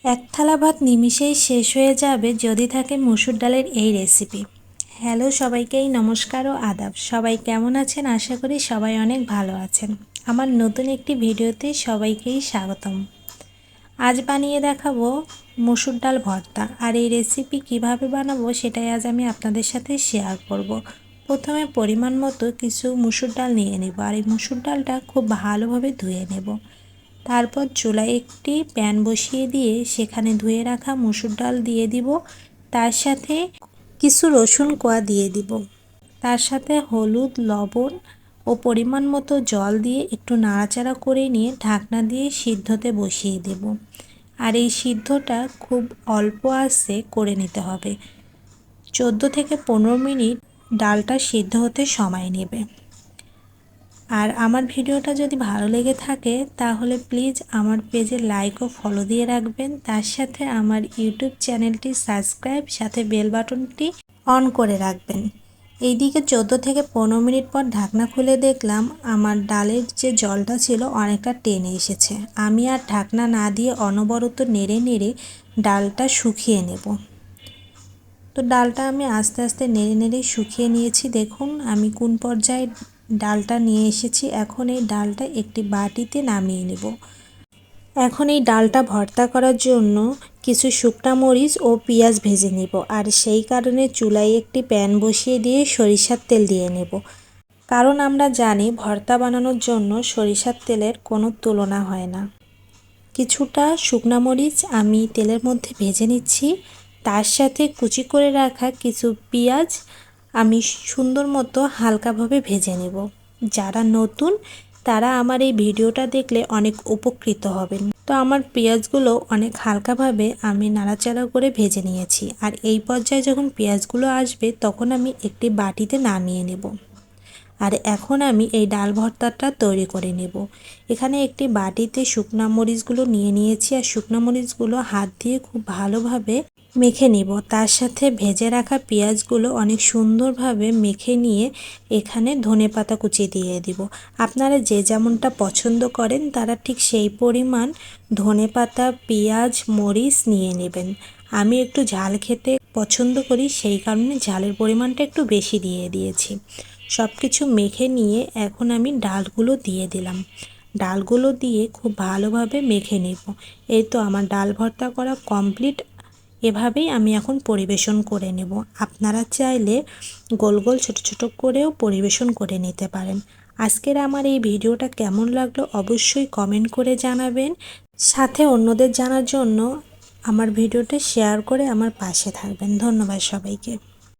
এক থালা ভাত নিমিষেই শেষ হয়ে যাবে যদি থাকে মসুর ডালের এই রেসিপি। হ্যালো সবাইকেই নমস্কার ও আদাব। সবাই কেমন আছেন? আশা করি সবাই অনেক ভালো আছেন। আমার নতুন একটি ভিডিওতে সবাইকেই স্বাগতম। আজ বানিয়ে দেখাবো মসুর ডাল ভর্তা, আর এই রেসিপি কিভাবে বানাবো সেটাই আজ আমি আপনাদের সাথে শেয়ার করব। প্রথমে পরিমাণ মতো কিছু মসুর ডাল নিয়ে নেব, আর এই মসুর ডালটা খুব ভালোভাবে ধুয়ে নেব। তারপর চুলায় একটি প্যান বসিয়ে দিয়ে সেখানে ধুয়ে রাখা মসুর ডাল দিয়ে দিব, তার সাথে কিছু রসুন কোয়া দিয়ে দিব, তার সাথে হলুদ, লবণ ও পরিমাণ মতো জল দিয়ে একটু নাড়াচাড়া করে নিয়ে ঢাকনা দিয়ে সিদ্ধতে বসিয়ে দেব। আর এই সিদ্ধটা খুব অল্প আঁচে করে নিতে হবে। 14 থেকে 15 মিনিট ডালটা সিদ্ধ হতে সময় নেবে। আর আমার ভিডিওটা যদি ভালো লেগে থাকে তাহলে প্লিজ আমার পেজে লাইক ও ফলো দিয়ে রাখবেন, তার সাথে আমার ইউটিউব চ্যানেলটি সাবস্ক্রাইব, সাথে বেল বাটনটি অন করে রাখবেন। এইদিকে 14 থেকে 15 মিনিট পর ঢাকনা খুলে দেখলাম আমার ডালের যে জলটা ছিল অনেকটা টেনে এসেছে। আমি আর ঢাকনা না দিয়ে অনবরত নেড়ে নেড়ে ডালটা শুকিয়ে নেব। তো ডালটা আমি আস্তে আস্তে নেড়ে নেড়ে শুকিয়ে নিয়েছি। দেখুন আমি কোন পর্যায়ে ডালটা নিয়ে এসেছি। এখন এই ডালটা একটি বাটিতে নামিয়ে নেব। এখন এই ডালটা ভর্তা করার জন্য কিছু শুকনা মরিচ ও পেঁয়াজ ভেজে নেব, আর সেই কারণে চুলায় একটি প্যান বসিয়ে দিয়ে সরিষার তেল দিয়ে নেব। কারণ আমরা জানি ভর্তা বানানোর জন্য সরিষার তেলের কোনো তুলনা হয় না। কিছুটা শুকনা মরিচ আমি তেলের মধ্যে ভেজে নিচ্ছি, তার সাথে কুচি করে রাখা কিছু পেঁয়াজ আমি সুন্দর মতো হালকাভাবে ভেজে নেব। যারা নতুন তারা আমার এই ভিডিওটা দেখলে অনেক উপকৃত হবেন। তো আমার পেঁয়াজগুলো অনেক হালকাভাবে আমি নাড়াচাড়া করে ভেজে নিয়েছি, আর এই পর্যায়ে যখন পেঁয়াজগুলো আসবে তখন আমি একটি বাটিতে নামিয়ে নেব। আর এখন আমি এই ডাল ভর্তাটা তৈরি করে নেব। এখানে একটি বাটিতে শুকনা মরিচগুলো নিয়ে নিয়েছি, আর শুকনা মরিচগুলো হাত দিয়ে খুব ভালোভাবে মেখে নিব। তার সাথে ভেজে রাখা পেঁয়াজগুলো অনেক সুন্দরভাবে মেখে নিয়ে এখানে ধনেপাতা কুচি দিয়ে দিব। আপনারা যে যেমনটা পছন্দ করেন তারা ঠিক সেই পরিমাণ ধনেপাতা, পেঁয়াজ, মরিচ নিয়ে নেবেন। আমি একটু ঝাল খেতে পছন্দ করি, সেই কারণে ঝালের পরিমাণটা একটু বেশি দিয়ে দিয়েছি। সব কিছু মেখে নিয়ে এখন আমি ডালগুলো দিয়ে দিলাম। ডালগুলো দিয়ে খুব ভালোভাবে মেখে নেব। এই তো আমার ডাল ভর্তা করা কমপ্লিট। এভাবেই আমি এখন পরিবেশন করে নেব। আপনারা চাইলে গোল গোল ছোট ছোট করেও পরিবেশন করে নিতে পারেন। আজকের আমার এই ভিডিওটা কেমন লাগলো অবশ্যই কমেন্ট করে জানাবেন। সাথে অন্যদের জানার জন্য আমার ভিডিওটা শেয়ার করে আমার পাশে থাকবেন। ধন্যবাদ সবাইকে।